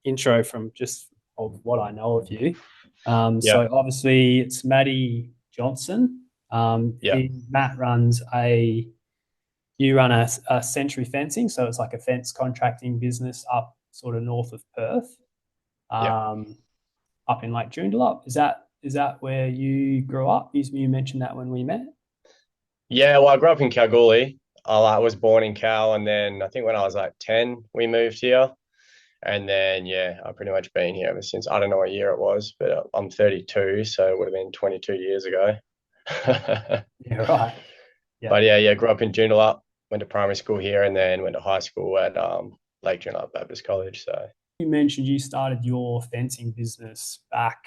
intro from just of what I know of you. Yeah, So obviously it's Matty Johnson. yeah, Matt runs you run a Sentry Fencing, so it's like a fence contracting business up sort of north of Perth, yeah. um, up in Lake Joondalup. Is that where you grew up? You mentioned that when we met. Yeah, well, I grew up in Kalgoorlie. Was born in Cal, and then I think when I was like 10, we moved here. And then, yeah, I've pretty much been here ever since. I don't know what year it was, but I'm 32, so it would have been 22 years ago. Yeah, right. Yeah. But yeah, grew up in Joondalup, went to primary school here, and then went to high school at Lake Joondalup Baptist College. So, You mentioned you started your fencing business back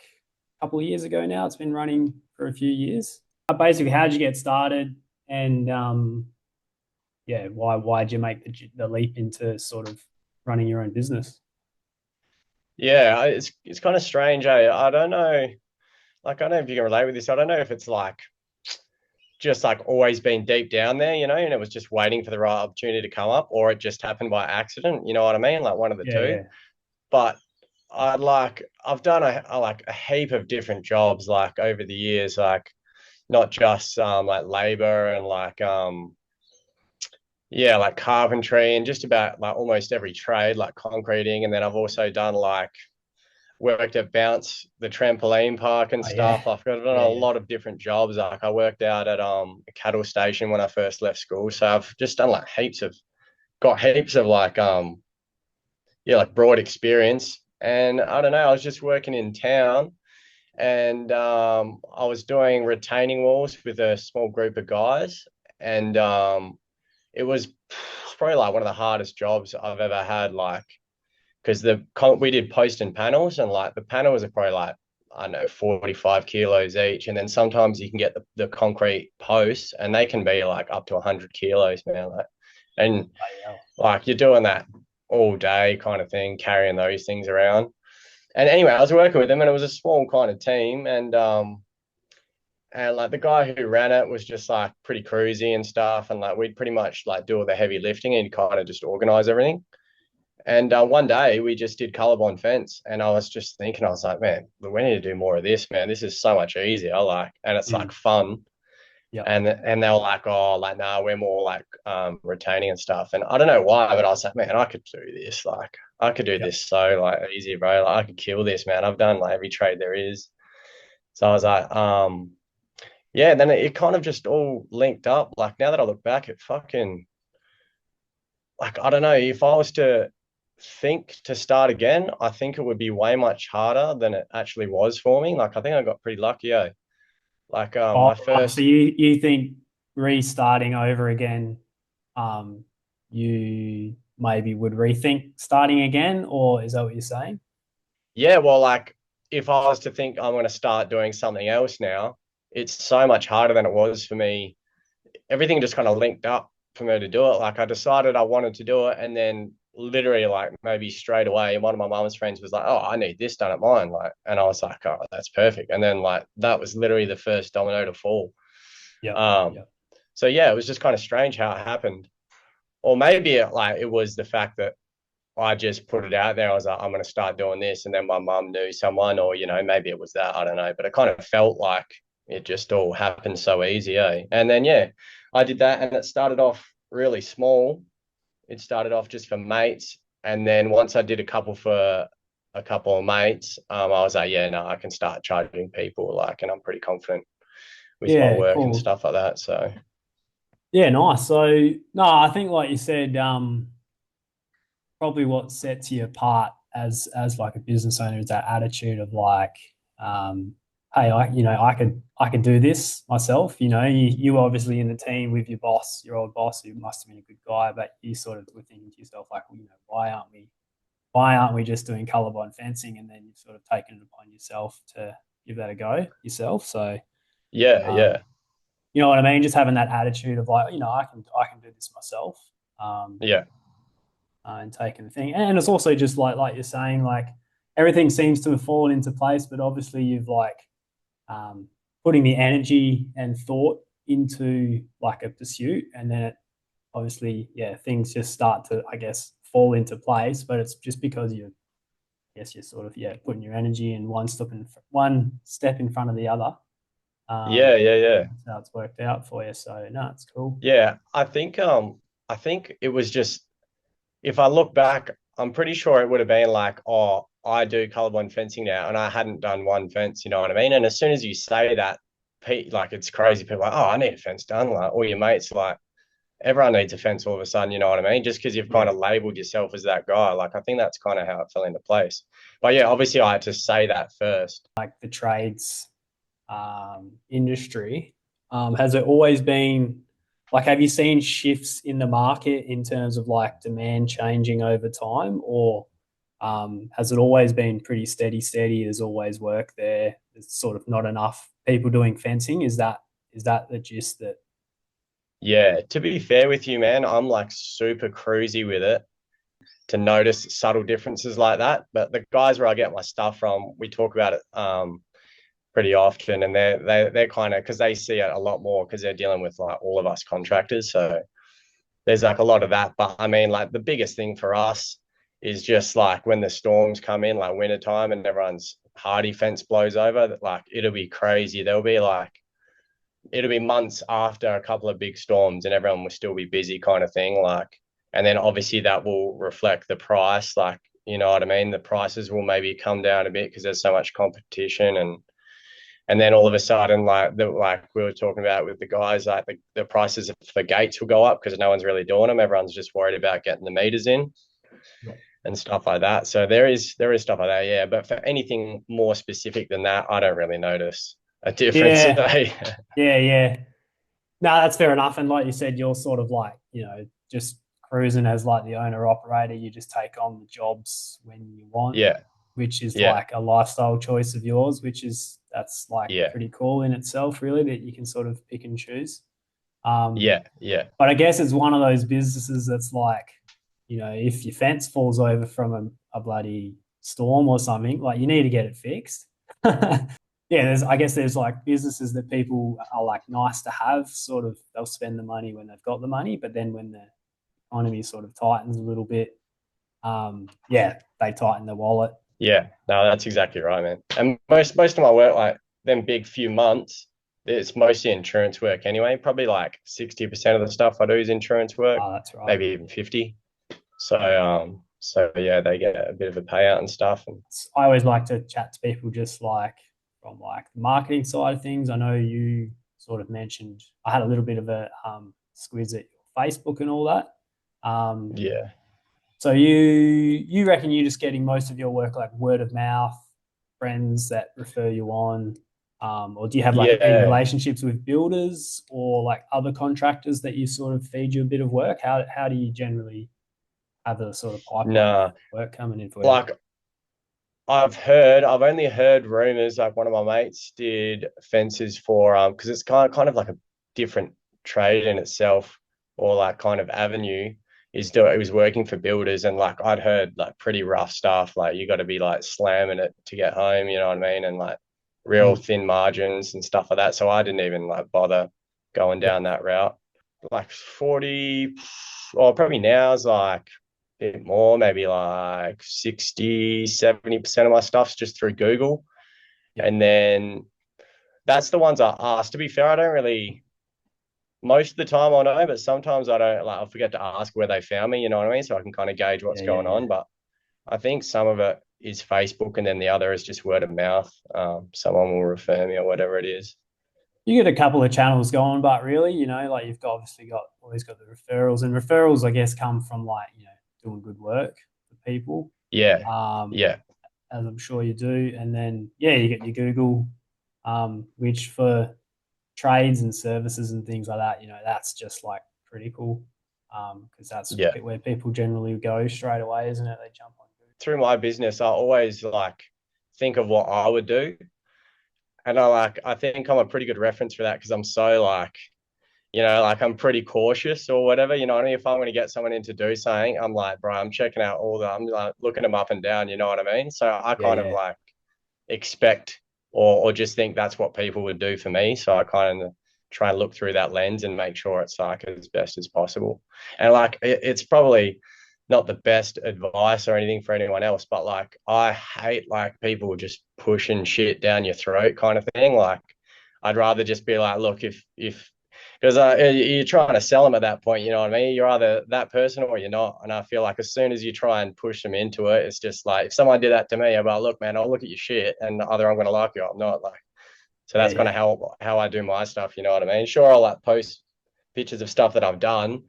a couple of years ago now. It's been running for a few years. Basically, how did you get started? And yeah, why did you make the leap into sort of running your own business? yeah, it's kind of strange. I don't know. Like, I don't know if you can relate with this. I don't know if it's like just like always been deep down there, and it was just waiting for the right opportunity to come up, or it just happened by accident. You know what I mean? Like one of the Yeah, two. yeah. But I've done a heap of different jobs like over the years, like not just like labor and yeah, like carpentry and just about like almost every trade, like concreting. And then I've also done like worked at Bounce, the trampoline park and Oh, stuff. yeah. I've done Yeah, a yeah. lot of different jobs. Like I worked out at a cattle station when I first left school. So I've just done like heaps of like yeah, like broad experience. And I don't know, I was just working in town and I was doing retaining walls with a small group of guys. And it was probably like one of the hardest jobs I've ever had, like because we did post and panels, and like the panels are probably like I don't know 45 kilos each, and then sometimes you can get the concrete posts, and they can be like up to 100 kilos, man. Like, and Bloody hell. like you're doing that all day, kind of thing, carrying those things around. And anyway, I was working with them, and it was a small kind of team, and like the guy who ran it was just like pretty cruisy and stuff, and like we'd pretty much like do all the heavy lifting and kind of just organize everything. And one day we just did colorbond fence, and I was just thinking, I was like, man, we need to do more of this, man. This is so much easier, like, and it's like Mm. fun. Yep. And they were like, oh, like, nah, we're more like retaining and stuff. And I don't know why, but I was like, man, I could do this. Like, I could do Yep. this so like easy, bro. Like, I could kill this, man. I've done like every trade there is. So I was like, yeah. Then it kind of just all linked up. Like now that I look back, it fucking like I don't know if I was to think to start again, I think it would be way much harder than it actually was for me. Like I think I got pretty lucky. Like Oh, my right. So first, you think restarting over again, um, you maybe would rethink starting again, or is that what you're saying? yeah, well, like if I was to think I'm going to start doing something else now, it's so much harder than it was for me. Everything just kind of linked up for me to do it. Like I decided I wanted to do it, and then literally like maybe straight away, one of my mum's friends was like, "Oh, I need this done at mine," like, and I was like, "Oh, that's perfect." And then like that was literally the first domino to fall. Yep. Um, Yep. so yeah, it was just kind of strange how it happened, or maybe it was the fact that I just put it out there. I was like, I'm going to start doing this. And then my mum knew someone, or, maybe it was that. I don't know. But it kind of felt like it just all happened so easy. And then, yeah, I did that. And it started off really small. It started off just for mates. And then once I did a couple for a couple of mates, I was like, yeah, no, I can start charging people. Like, and I'm pretty confident with my Yeah, work and cool. stuff like that. So, Yeah, nice. So no, I think like you said, probably what sets you apart as like a business owner is that attitude of like, um, hey, I could do this myself. You obviously in the team with your boss, your old boss, who must have been a good guy, but you sort of were thinking to yourself like, well, why aren't we just doing colorbond fencing? And then you've sort of taken it upon yourself to give that a go yourself. So yeah, um, yeah, you know what I mean? Just having that attitude of like, I can do this myself. Um, yeah, and taking the thing. And it's also just like you're saying, like everything seems to have fallen into place, but obviously you've like putting the energy and thought into like a pursuit, and then it obviously, yeah, things just start to, I guess, fall into place. But it's just because guess you're sort of, yeah, putting your energy in one step in front of the other. Yeah, yeah, yeah. That's how it's worked out for you. So no, it's cool. Yeah, I think it was just, if I look back, I'm pretty sure it would have been like, oh, I do colorblind fencing now, and I hadn't done one fence, you know what I mean? And as soon as you say that, like it's crazy. People are like, oh, I need a fence done. Like all your mates, like everyone needs a fence all of a sudden, you know what I mean? Just because you've kind Yeah, of labeled yourself as that guy. Like I think that's kind of how it fell into place. But yeah, obviously I had to say that first. like the trades industry. Has it always been like, have you seen shifts in the market in terms of like demand changing over time, or has it always been pretty steady? There's always work there. There's sort of not enough people doing fencing. Is that the gist that? Yeah, to be fair with you, man, I'm like super cruisy with it to notice subtle differences like that. But the guys where I get my stuff from, we talk about it pretty often, and they're kind of, because they see it a lot more because they're dealing with like all of us contractors. So there's like a lot of that. But I mean, like the biggest thing for us is just like when the storms come in, like winter time, and everyone's hardy fence blows over, like it'll be crazy. There'll be like, it'll be months after a couple of big storms and everyone will still be busy kind of thing. Like, and then obviously that will reflect the price. Like, you know what I mean? The prices will maybe come down a bit because there's so much competition, and then all of a sudden, like we were talking about with the guys, like the prices for gates will go up because no one's really doing them. Everyone's just worried about getting the meters in Yeah. and stuff like that. So there is stuff like that, yeah. But for anything more specific than that, I don't really notice a difference. Yeah, yeah. No, that's fair enough. And like you said, you're sort of like, just cruising as like the owner operator. You just take on the jobs when you want, Yeah, which is yeah, like a lifestyle choice of yours, that's like yeah, pretty cool in itself, really, that you can sort of pick and choose. Um, yeah, yeah, but I guess it's one of those businesses that's like, if your fence falls over from a bloody storm or something, like you need to get it fixed. Yeah, I guess there's like businesses that people are like nice to have, sort of they'll spend the money when they've got the money, but then when the economy sort of tightens a little bit, yeah, they tighten the wallet. yeah. No, that's exactly right, man. And most of my work, like them big few months, it's mostly insurance work anyway. Probably like 60% of the stuff I do is insurance work, Oh, that's right. maybe even 50. So yeah, they get a bit of a payout and stuff. And I always like to chat to people just like from like the marketing side of things. I know you sort of mentioned I had a little bit of a squiz at your Facebook and all that. Um, yeah, so you reckon you're just getting most of your work like word of mouth, friends that refer you on, or do you have like any yeah. relationships with builders or like other contractors that you sort of feed you a bit of work? How do you generally have a sort of pipeline of Nah, work coming in for you? like I've only heard rumors. Like one of my mates did fences for because it's kind of like a different trade in itself, or like kind of avenue. It was working for builders, and like I'd heard like pretty rough stuff. Like you got to be like slamming it to get home, you know what I mean, and like real Mm. thin margins and stuff like that. So I didn't even like bother going Yeah. down that route. Like 40, or probably now is like bit more, maybe like 60, 70% of my stuff's just through Google. Yeah. And then that's the ones I ask. To be fair, I don't really, most of the time I know, but sometimes I don't, like, I'll forget to ask where they found me, you know what I mean? So I can kind of gauge what's Yeah, yeah, going yeah. on. But I think some of it is Facebook, and then the other is just word of mouth. Someone will refer me or whatever it is. You get a couple of channels going, but really, like you've obviously always got the referrals, and referrals, I guess, come from like doing good work for people, Yeah. um, Yeah. as I'm sure you do, and then yeah, you get your Google, which for trades and services and things like that, that's just like critical, because that's Yeah. where people generally go straight away, isn't it? They jump on Google. Through my business, I always like think of what I would do. And I think I'm a pretty good reference for that because I'm so like, like I'm pretty cautious or whatever. You know what I mean? If I'm going to get someone in to do something, I'm like, bro, I'm checking out I'm like looking them up and down. You know what I mean? So I Yeah, kind of yeah, like expect or just think that's what people would do for me. So I kind of try and look through that lens and make sure it's like as best as possible. And like it's probably not the best advice or anything for anyone else, but like I hate like people just pushing shit down your throat kind of thing. Like I'd rather just be like, look, if because you're trying to sell them at that point, you know what I mean? You're either that person or you're not. And I feel like as soon as you try and push them into it, it's just like if someone did that to me, I'm like, look, man, I'll look at your shit and either I'm gonna like you or I'm not. Like so Yeah, that's kind yeah, of how I do my stuff, you know what I mean? Sure, I'll like post pictures of stuff that I've done,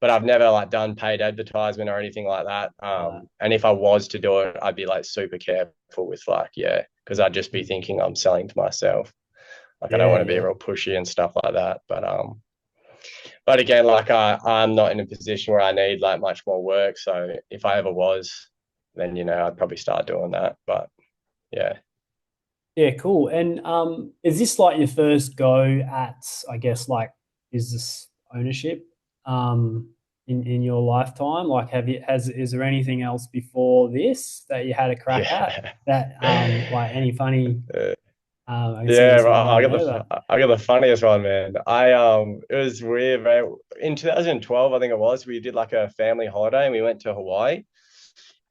but I've never like done paid advertisement or anything like that. uh, And if I was to do it, I'd be like super careful with like, yeah, because I'd just be mm, thinking I'm selling to myself. Like I don't yeah, want to be yeah. real pushy and stuff like that. But again, like I'm not in a position where I need like much more work. So if I ever was, then you know I'd probably start doing that. But yeah, Yeah, cool. And is this like your first go at, I guess, like business ownership in your lifetime? Like, is there anything else before this that you had a crack at yeah. that like any funny? I can see Yeah, there's some right. going there, but I got the funniest one, man. It was weird, man. In 2012, I think it was, we did like a family holiday and we went to Hawaii,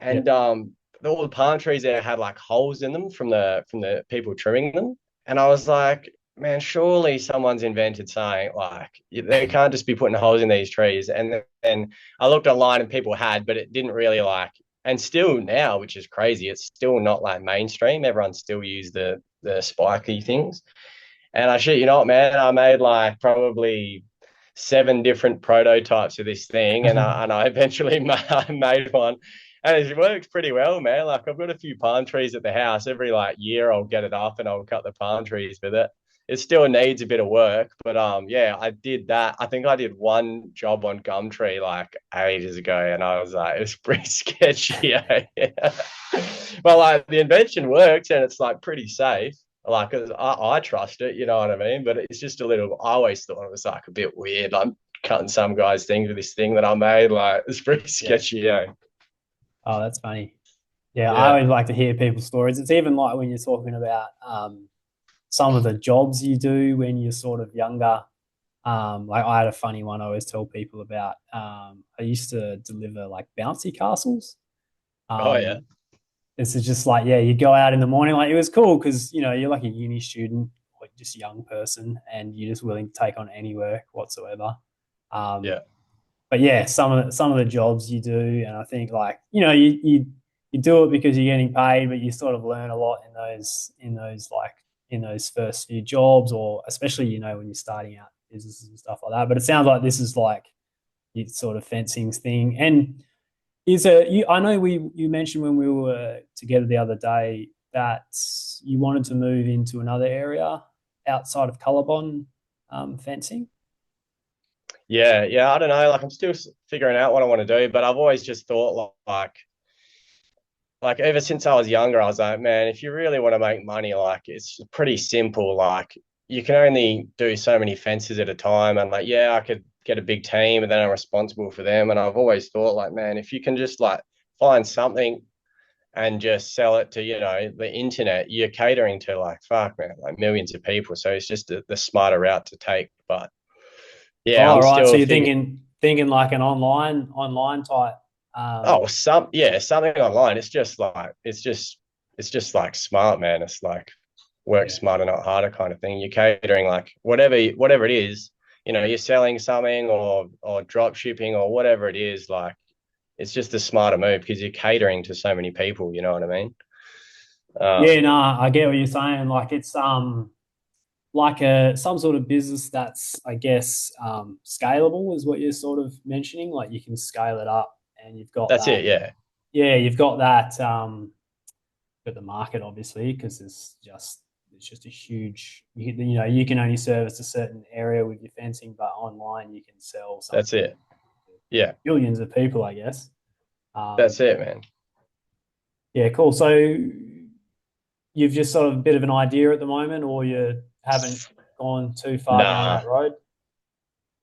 yeah, and all the palm trees there had like holes in them from the people trimming them, and I was like, man, surely someone's invented something like they can't just be putting holes in these trees. And then I looked online and people had, but it didn't really like. And still now, which is crazy, it's still not like mainstream. Everyone still use the spiky things. And I shit you not, man, I made like probably seven different prototypes of this thing, and I eventually made one, and it works pretty well, man. Like I've got a few palm trees at the house. Every like year, I'll get it up and I'll cut the palm trees with it. It still needs a bit of work, but yeah, I did that. I think I did one job on Gumtree like ages ago, and I was like, it's pretty sketchy. Eh? But like the invention works, and it's like pretty safe. Like I trust it, you know what I mean? But it's just a little. I always thought it was like a bit weird. I'm cutting some guy's things with this thing that I made. Like it's pretty yeah. sketchy, yeah. Oh, that's funny. Yeah, I Yeah. always like to hear people's stories. It's even like when you're talking about some of the jobs you do when you're sort of younger. Like I had a funny one I always tell people about. I used to deliver like bouncy castles. Oh yeah. Um, this is just like, yeah, you go out in the morning. Like it was cool because, you're like a uni student or just a young person and you're just willing to take on any work whatsoever. Um, Yeah. but yeah, some of the jobs you do, and I think like, you do it because you're getting paid, but you sort of learn a lot in those first few jobs, or especially, when you're starting out businesses and stuff like that. But it sounds like this is like your sort of fencing thing. And I know you mentioned when we were together the other day that you wanted to move into another area outside of Colorbon fencing. Yeah. Yeah. I don't know. Like I'm still figuring out what I want to do, but I've always just thought like ever since I was younger, I was like, man, if you really want to make money, like it's pretty simple. Like you can only do so many fences at a time. And like, yeah, I could get a big team and then I'm responsible for them. And I've always thought like, man, if you can just like find something and just sell it to, you know, the internet, you're catering to like, fuck, man, like millions of people. So it's just the smarter route to take. But yeah, Oh, I'm right. So still you're figuring. thinking like an online type. Oh, something online. It's just like smart, man. It's like work Yeah. smarter, not harder kind of thing. You're catering like whatever it is, you know, you're selling something or drop shipping or whatever it is, like it's just a smarter move because you're catering to so many people, you know what I mean? Yeah, Um, no, I get what you're saying. Like it's like a some sort of business that's, I guess, scalable is what you're sort of mentioning. Like you can scale it up and you've got that's that. it, yeah. Yeah, you've got that but the market obviously because it's just a huge you can only service a certain area with your fencing, but online you can sell That's something it. Yeah. to billions of people, I guess. That's Um, it, man. yeah, cool. So you've just sort of a bit of an idea at the moment, or you haven't gone too far down Nah, that road?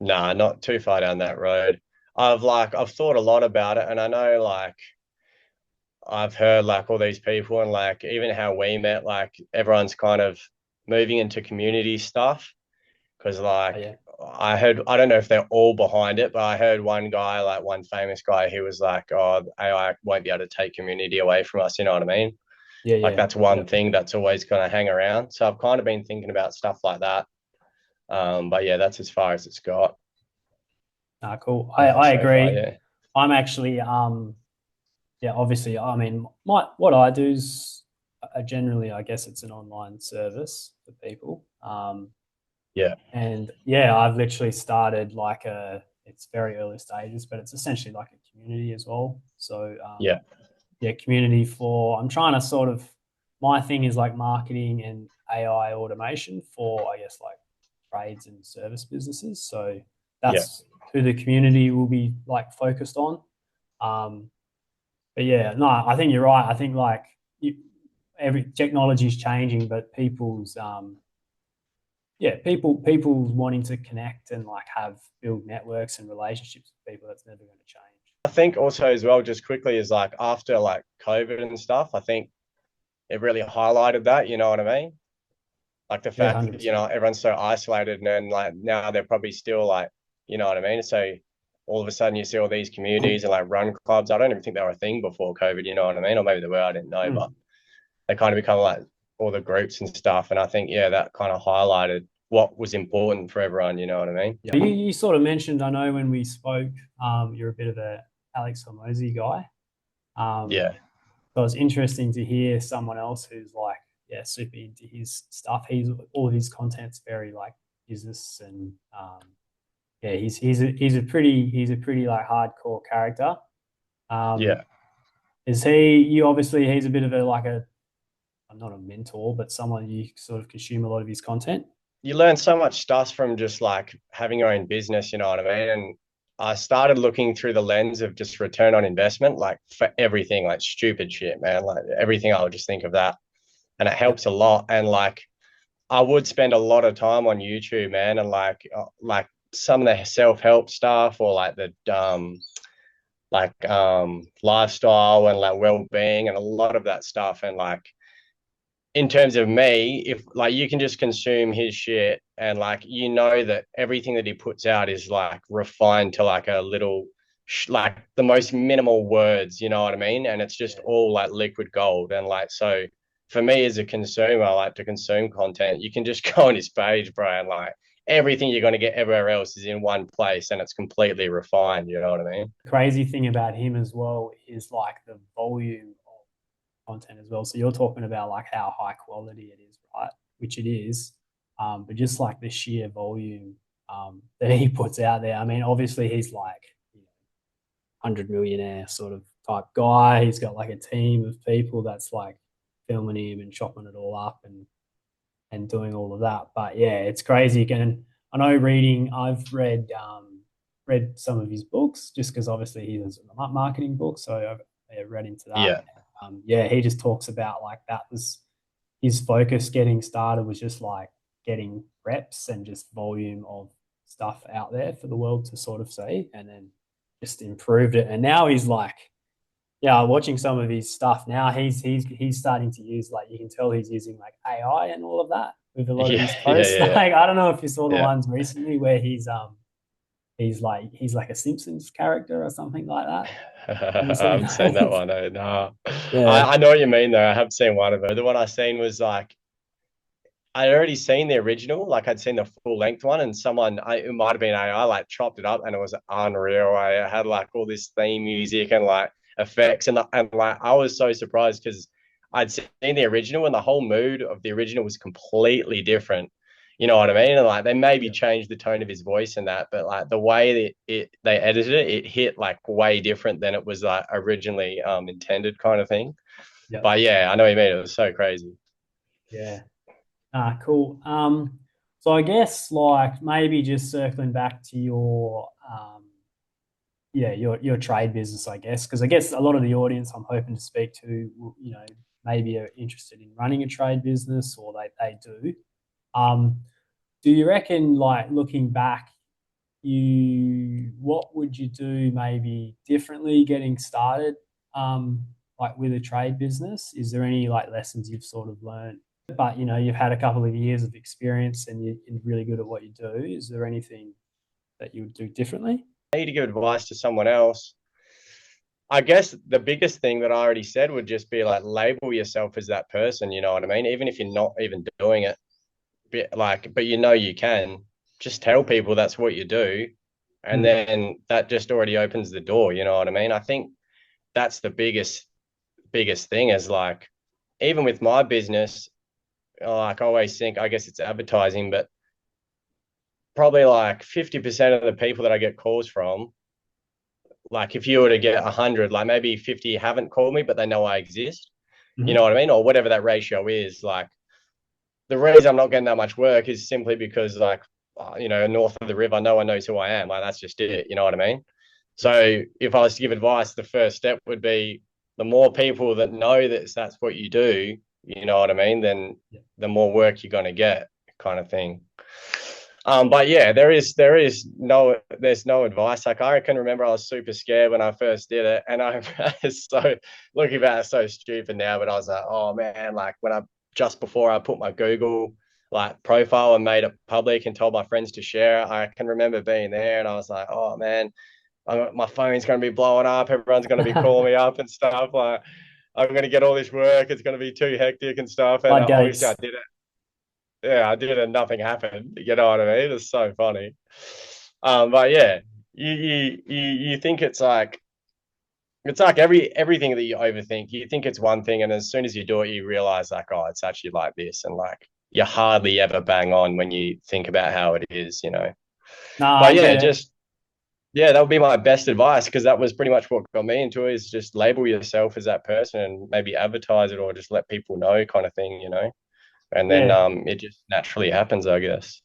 nah, not too far down that road. I've thought a lot about it and I know like I've heard like all these people and like even how we met, like everyone's kind of moving into community stuff because Oh, like yeah. I heard, I don't know if they're all behind it, but I heard one guy, like one famous guy, he was like, "Oh, AI won't be able to take community away from us." You know what I mean? Yeah, Like yeah, that's one yep. thing that's always going to hang around. So I've kind of been thinking about stuff like that. But yeah, that's as far as it's got Cool. I so far. agree. Yeah, I'm actually yeah, obviously, I mean, what I do is generally, I guess it's an online service for people. yeah, And yeah, I've literally started like it's very early stages, but it's essentially like a community as well. So yeah, yeah, community for, I'm trying to sort of, my thing is like marketing and AI automation for, I guess, like trades and service businesses. So yeah. that's who the community will be like focused on. Um, but yeah, no, I think you're right. I think like every technology is changing, but people wanting to connect and like have build networks and relationships with people, that's never going to change. I think also as well, just quickly, is like after like COVID and stuff, I think it really highlighted that. You know what I mean? Like the Yeah, fact that, 100%. everyone's so isolated, and then like now they're probably still like, you know what I mean? So all of a sudden you see all these communities and like run clubs. I don't even think they were a thing before COVID, you know what I mean? Or maybe they were, I didn't know, but Mm. they kind of become like all the groups and stuff. And I think, yeah, that kind of highlighted what was important for everyone, you know what I mean? Yeah. You sort of mentioned, I know when we spoke, you're a bit of a Alex Hormozy guy. Um, Yeah. so it's interesting to hear someone else who's like, yeah, super into his stuff. He's all of his content's very like business and yeah, he's a pretty like hardcore character. Um, Yeah. is he? You obviously he's a bit of a like a not a mentor, but someone you sort of consume a lot of his content. You learn so much stuff from just like having your own business, you know what I mean? And I started looking through the lens of just return on investment, like for everything, like stupid shit, man. Like everything, I would just think of that. And it Yep. helps a lot. And like, I would spend a lot of time on YouTube, man, and like some of the self help stuff or like lifestyle and like well being and a lot of that stuff. And like in terms of me, if like you can just consume his shit and like that everything that he puts out is like refined to like a little like the most minimal words, you know what I mean? And it's just Yeah. all like liquid gold. And like so for me as a consumer, I like to consume content. You can just go on his page, bro, and like everything you're gonna get everywhere else is in one place and it's completely refined, you know what I mean? Crazy thing about him as well is like the volume of content as well. So you're talking about like how high quality it is, right? Which it is, but just like the sheer volume that he puts out there. I mean, obviously he's like 100 millionaire sort of type guy. He's got like a team of people that's like filming him and chopping it all up and doing all of that. But yeah, it's crazy. Again, I know I've read some of his books just because obviously he has a marketing book, so I've read into that. Yeah. Yeah, he just talks about like that was his focus getting started was just like getting reps and just volume of stuff out there for the world to sort of see, and then just improved it. And now he's like, yeah, watching some of his stuff now, he's starting to use like you can tell he's using like AI and all of that with a lot of Yeah. his Yeah. posts. Yeah. Like I don't know if you saw the Yeah. ones recently where he's like a Simpsons character or something like that. Have you I seen haven't seen that those? one. No. Yeah, I know what you mean though. I have seen one of it. The one I seen was like I'd already seen the original, like I'd seen the full length one, and it might have been AI, like chopped it up, and it was unreal. I had like all this theme music and like effects, and like I was so surprised because I'd seen the original, and the whole mood of the original was completely different. You know what I mean? And like they maybe yeah, changed the tone of his voice and that, but like the way that they edited it, it hit like way different than it was like originally intended, kind of thing. yeah, But yeah, I know what you mean. It was so crazy. yeah. Cool. So I guess like maybe just circling back to your yeah, your trade business, I guess, because I guess a lot of the audience I'm hoping to speak to, maybe are interested in running a trade business or they do. Um, do you reckon, like looking back, what would you do maybe differently getting started, like with a trade business? Is there any like lessons you've sort of learned but you've had a couple of years of experience and you're really good at what you do. Is there anything that you would do differently? Need to give advice to someone else. I guess the biggest thing that I already said would just be like label yourself as that person, you know what I mean? Even if you're not even doing it, but you can just tell people that's what you do, and Mm. then that just already opens the door, you know what I mean? I think that's the biggest thing is like even with my business, like I always think, I guess it's advertising, but probably like 50% of the people that I get calls from, like if you were to get 100, like maybe 50 haven't called me, but they know I exist. You know Mhm. what I mean? Or whatever that ratio is. Like the reason I'm not getting that much work is simply because like, north of the river, no one knows who I am. Like that's just it. You know what I mean? Yeah. So if I was to give advice, the first step would be the more people that know that that's what you do, you know what I mean, then Yeah. the more work you're going to get, kind of thing. But yeah, there's no advice. Like I can remember I was super scared when I first did it, and I so looking back, it's so stupid now. But I was like, oh man, like when I just before I put my Google like profile and made it public and told my friends to share it, I can remember being there, and I was like, oh man, my phone's going to be blowing up. Everyone's going to be calling me up and stuff. Like I'm going to get all this work. It's going to be too hectic and stuff. And obviously I Floodgates. did it. Yeah, I did it and nothing happened. You know what I mean? It's so funny. But yeah, you think it's like everything that you overthink. You think it's one thing, and as soon as you do it, you realize like, oh, it's actually like this, and like you hardly ever bang on when you think about how it is, you know. No, But I yeah, get it. just yeah, that would be my best advice because that was pretty much what got me into it is just label yourself as that person and maybe advertise it or just let people know kind of thing, you know. And then Yeah. it just naturally happens, I guess.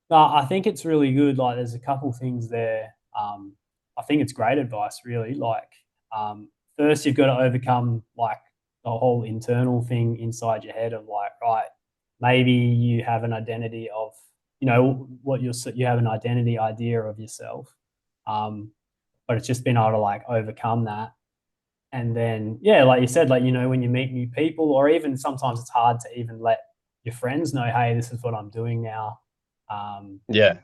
No, I think it's really good. Like, there's a couple things there. I think it's great advice, really. Like, first, you've got to overcome like the whole internal thing inside your head of like, right, maybe you have an identity of, what you have an identity idea of yourself, um, but it's just been able to like overcome that. And then, yeah, like you said, like, when you meet new people, or even sometimes it's hard to even let your friends know, hey, this is what I'm doing now. Um, Yeah,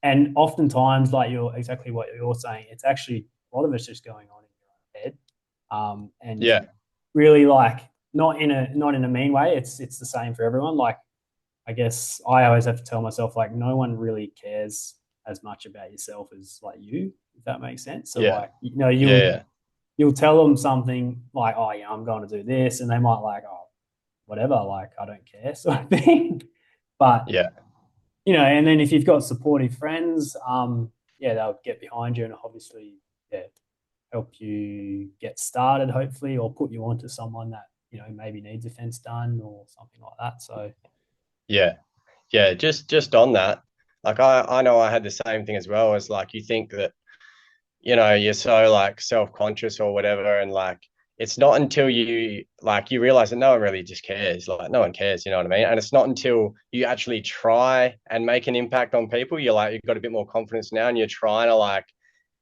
and oftentimes, like you're exactly what you're saying, it's actually a lot of it's just going on in your own head. And yeah, really like not in a mean way. It's the same for everyone. Like I guess I always have to tell myself like no one really cares as much about yourself as like you, if that makes sense. So yeah, like, yeah, you'll yeah, you'll tell them something like, oh yeah, I'm going to do this, and they might like, oh, whatever, like I don't care sort of thing. But yeah, and then if you've got supportive friends, yeah, they'll get behind you and obviously, yeah, help you get started, hopefully, or put you onto someone that, maybe needs a fence done or something like that. So, yeah, yeah. Just on that, like I know I had the same thing as well as like you think that you're so like self-conscious or whatever and like it's not until you realize that no one really just cares like no one cares, you know what I mean, and it's not until you actually try and make an impact on people you're like you've got a bit more confidence now and you're trying to like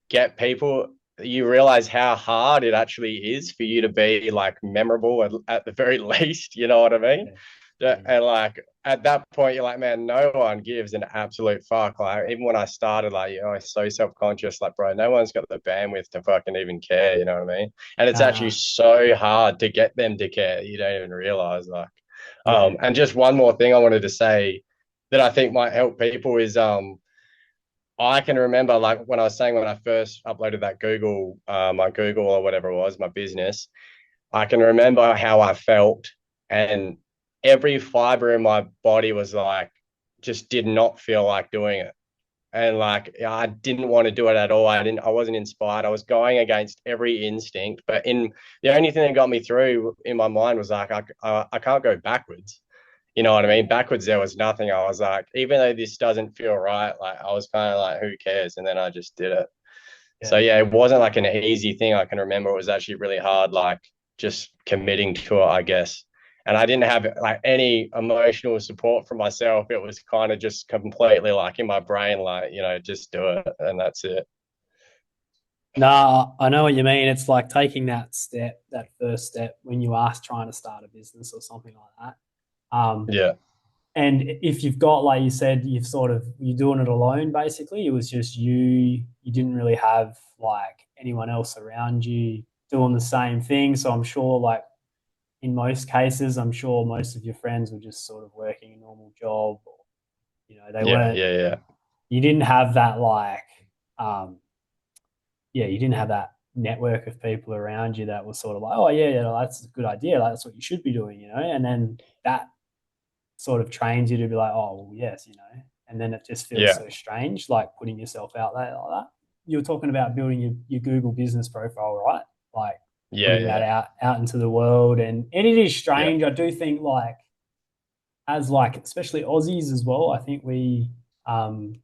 get people, you realize how hard it actually is for you to be like memorable at the very least, you know what I mean? yeah, Yeah, yeah, and like at that point, you're like, man, no one gives an absolute fuck. Like even when I started, like, I was so self-conscious, like, bro, no one's got the bandwidth to fucking even care, you know what I mean? And it's no, actually no, so hard to get them to care. You don't even realize, like, yeah, and just one more thing I wanted to say that I think might help people is I can remember like when I was saying when I first uploaded that Google, my Google or whatever it was, my business, I can remember how I felt, and every fiber in my body was like, just did not feel like doing it. And like, yeah, I didn't want to do it at all. I wasn't inspired. I was going against every instinct. But the only thing that got me through in my mind was like, I can't go backwards. You know what I mean? Backwards, there was nothing. I was like, even though this doesn't feel right, like I was kind of like, who cares? And then I just did it. So yeah. yeah, it wasn't like an easy thing. I can remember it was actually really hard, like just committing to it, I guess. And I didn't have like any emotional support from myself. It was kind of just completely like in my brain, like, just do it and that's it. No, I know what you mean. It's like taking that step, that first step when you are trying to start a business or something like that. Um, Yeah. and if you've got, like you said, you're doing it alone basically. It was just you. You didn't really have like anyone else around you doing the same thing. So I'm sure, like in most cases, I'm sure most of your friends were just sort of working a normal job. Or, they Yeah. weren't. Yeah. Yeah. You didn't have that um, you didn't have that network of people around you that was sort of like, oh yeah, yeah, that's a good idea. Like, that's what you should be doing, And then that sort of trains you to be like, oh, well, yes, and then it just feels Yeah. so strange, like putting yourself out there like that. You were talking about building your Google business profile, right? Like Yeah. putting that Yeah. out into the world. And it is Yeah. strange. I do think like, as like, especially Aussies as well, I think um,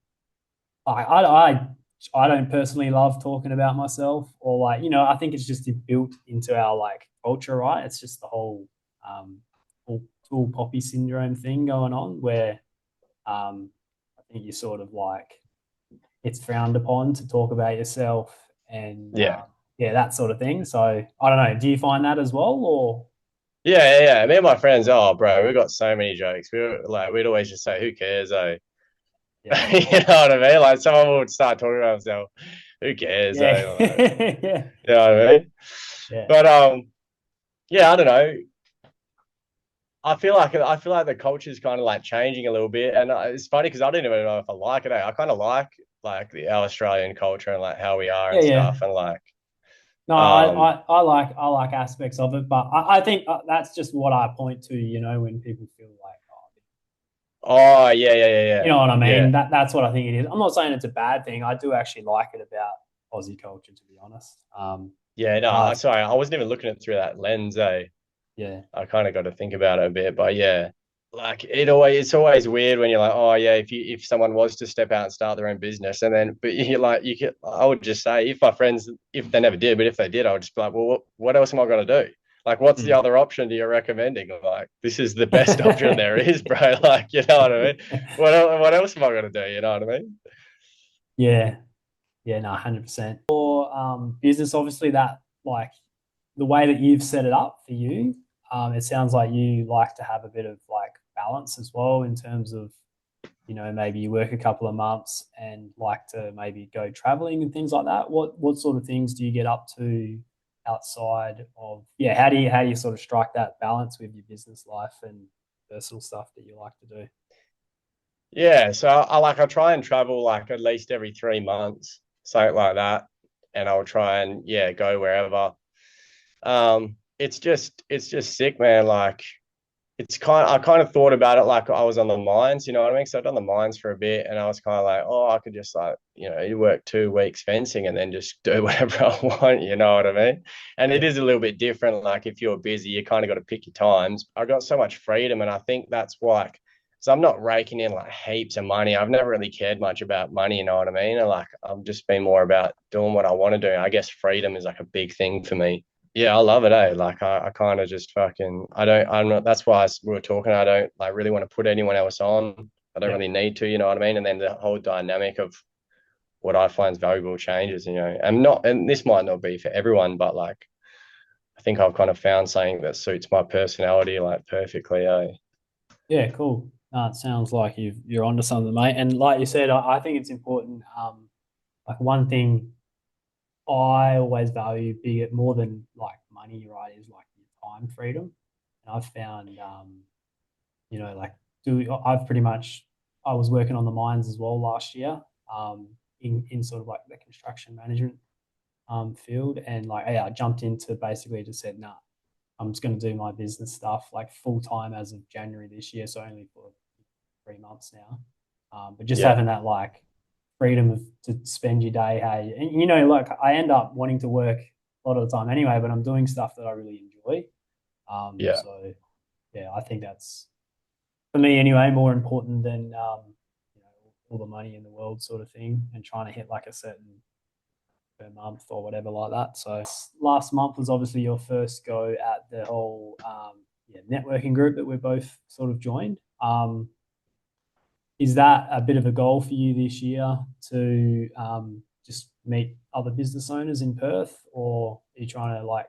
I don't personally love talking about myself, or like, I think it's just built into our like culture, right? It's just the whole um tall poppy syndrome thing going on, where I think you sort of like, it's frowned upon to talk about yourself, and Yeah. yeah, that sort of thing. So I don't know. Do you find that as well, or Yeah, yeah, yeah. Me and my friends, oh, bro, we got so many jokes. We'd always just say, "Who cares?" Eh? yeah, You know what I mean? Like someone would start talking about themselves. Who cares? Eh? Like, yeah, yeah, you know what I mean? yeah, But yeah, I don't know. I feel like the culture's kind of like changing a little bit, and it's funny because I don't even know if I like it. Eh? I kind of like our Australian culture and like how we are yeah, and yeah. stuff, and like No, um I like aspects of it, but I think that's just what I point to, when people feel like, oh, oh yeah yeah yeah you yeah know what I yeah mean? That's what I think it is. I'm not saying it's a bad thing. I do actually like it about Aussie culture, to be honest. yeah. No, Uh, sorry, I wasn't even looking at it through that lens. Eh? yeah, I kind of got to think about it a bit, but yeah, like it's always weird when you're like, oh yeah, if someone was to step out and start their own business, and then but you like you could, I would just say if my friends, if they never did, but if they did, I would just be like, well, what else am I going to do? Like, what's the mm. other option that you're recommending? Like, this is the best option there is, bro. Like, you know what I mean? What else am I going to do? You know what I mean? Yeah, yeah, no, 100%. For business, obviously, that like the way that you've set it up for you, it sounds like you like to have a bit of like balance as well, in terms of, maybe you work a couple of months and like to maybe go traveling and things like that. What sort of things do you get up to outside of, yeah, how do you sort of strike that balance with your business life and personal stuff that you like to do? Yeah, so I try and travel like at least every 3 months, something like that, and I'll try and yeah go wherever. It's just sick, man. Like I kind of thought about it like I was on the mines, you know what I mean? So I'd done the mines for a bit, and I was kind of like, oh, I could just like you work 2 weeks fencing and then just do whatever I want, you know what I mean? And it Yeah. is a little bit different. Like if you're busy, you kind of got to pick your times. I got so much freedom, and I think that's why. So I'm not raking in like heaps of money. I've never really cared much about money, you know what I mean? And like I've just been more about doing what I want to do. I guess freedom is like a big thing for me. Yeah, I love it, eh? Like I kind of just fucking I'm not that's why we were talking. I don't like really want to put anyone else on. I don't Yeah. really need to, you know what I mean? And then the whole dynamic of what I find is valuable changes, and this might not be for everyone, but like I think I've kind of found something that suits my personality like perfectly, eh? Yeah, cool. No, it sounds like you're onto something, mate. And like you said, I think it's important. Like one thing I always value big more than like money, right, is like your time freedom. And I've found, like I've pretty much, I was working on the mines as well last year, in sort of like the construction management field, and like, yeah, I jumped into basically just said, nah, I'm just going to do my business stuff like full time as of January this year, so only for 3 months now. But just Yeah, having that like freedom to spend your day, hey, and like I end up wanting to work a lot of the time anyway, but I'm doing stuff that I really enjoy. yeah, So yeah, I think that's, for me anyway, more important than all the money in the world sort of thing, and trying to hit like a certain per month or whatever like that. So last month was obviously your first go at the whole networking group that we're both sort of joined. Is that a bit of a goal for you this year to just meet other business owners in Perth, or are you trying to like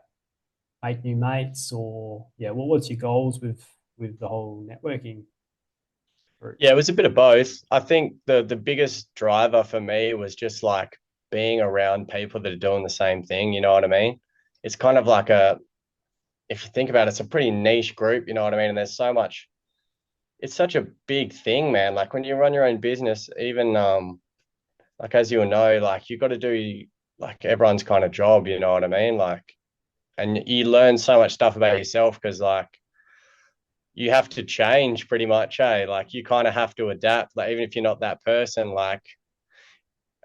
make new mates, or yeah, what's your goals with with the whole networking route? Yeah, it was a bit of both. I think the biggest driver for me was just like being around people that are doing the same thing, you know what I mean? It's kind of like a if you think about it, it's a pretty niche group, you know what I mean? And there's so much it's such a big thing, man. Like when you run your own business, even like as you'll know, like you got to do like everyone's kind of job, you know what I mean? Like and you learn so much stuff about yourself because like you have to change pretty much, eh? Like you kind of have to adapt. Like even if you're not that person, like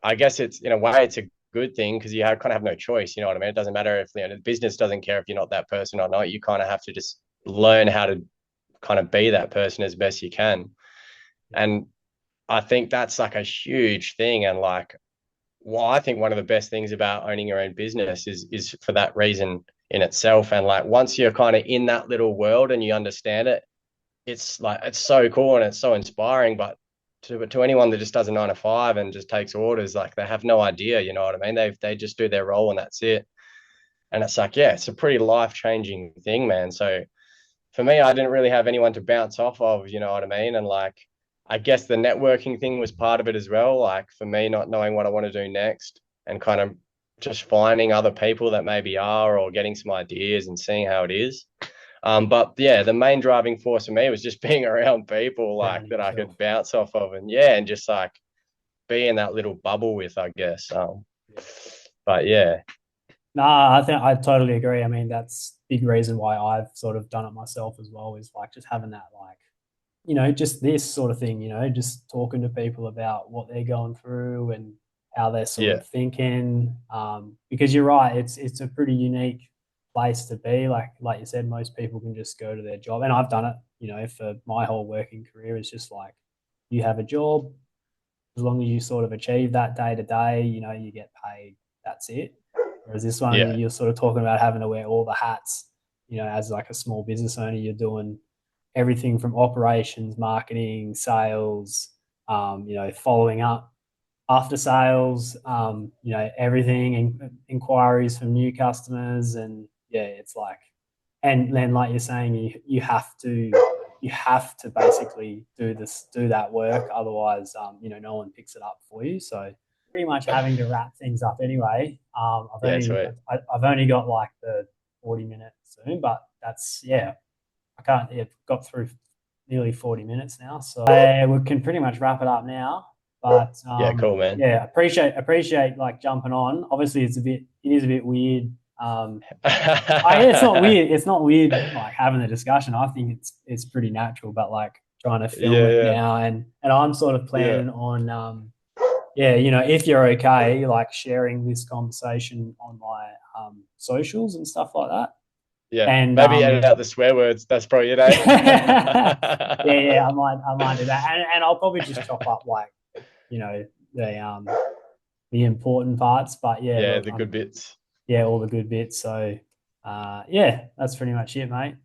I guess it's in a way it's a good thing because you kind of have no choice. You know what I mean? It doesn't matter if the business doesn't care if you're not that person or not. You kind of have to just learn how to kind of be that person as best you can. And I think that's like a huge thing. And like, well, I think one of the best things about owning your own business is for that reason in itself. And like once you're kind of in that little world and you understand it, it's like it's so cool and it's so inspiring. But to anyone that just does a 9 to 5 and just takes orders, like they have no idea, you know what I mean? They just do their role and that's it. And it's like, yeah, it's a pretty life changing thing, man. So for me, I didn't really have anyone to bounce off of, you know what I mean? And like, I guess the networking thing was part of it as well. Like for me, not knowing what I want to do next and kind of just finding other people that maybe are or getting some ideas and seeing how it is. But yeah, the main driving force for me was just being around people like Surrounding that I yourself. could bounce off of and yeah, and just like be in that little bubble with, I guess. Yeah. But yeah, No, I think I totally agree. I mean, that's big reason why I've sort of done it myself as well, is like just having that like, just this sort of thing, just talking to people about what they're going through and how they're sort yeah, of thinking. Because you're right, it's a pretty unique place to be. Like you said, most people can just go to their job, and I've done it. For my whole working career, it's just like you have a job, as long as you sort of achieve that day to day, you get paid. That's it. Whereas this one, yeah, you're sort of talking about having to wear all the hats. As like a small business owner, you're doing everything from operations, marketing, sales, following up after sales, everything, inquiries from new customers, and yeah, it's like, and then like you're saying, you have to basically do that work, otherwise, no one picks it up for you. So pretty much having to wrap things up anyway. I've yeah, only sweet. I've only got like the 40 minutes soon, but that's yeah, I can't. Yeah, got through nearly 40 minutes now, so we can pretty much wrap it up now. But Yeah, cool, man. yeah, appreciate like jumping on. Obviously, it is a bit weird. It's not weird. It's not weird like having a discussion. I think it's pretty natural, but like trying to film Yeah, it yeah, now, and I'm sort of yeah, planning on yeah, if you're okay, like sharing this conversation on my socials and stuff like that. yeah. And Maybe edit out the swear words. That's probably it, eh? yeah, yeah, I might do that, and I'll probably just chop up like you know the um the important parts. But yeah, Yeah, look, the good bits. yeah, all the good bits. So yeah, that's pretty much it, mate.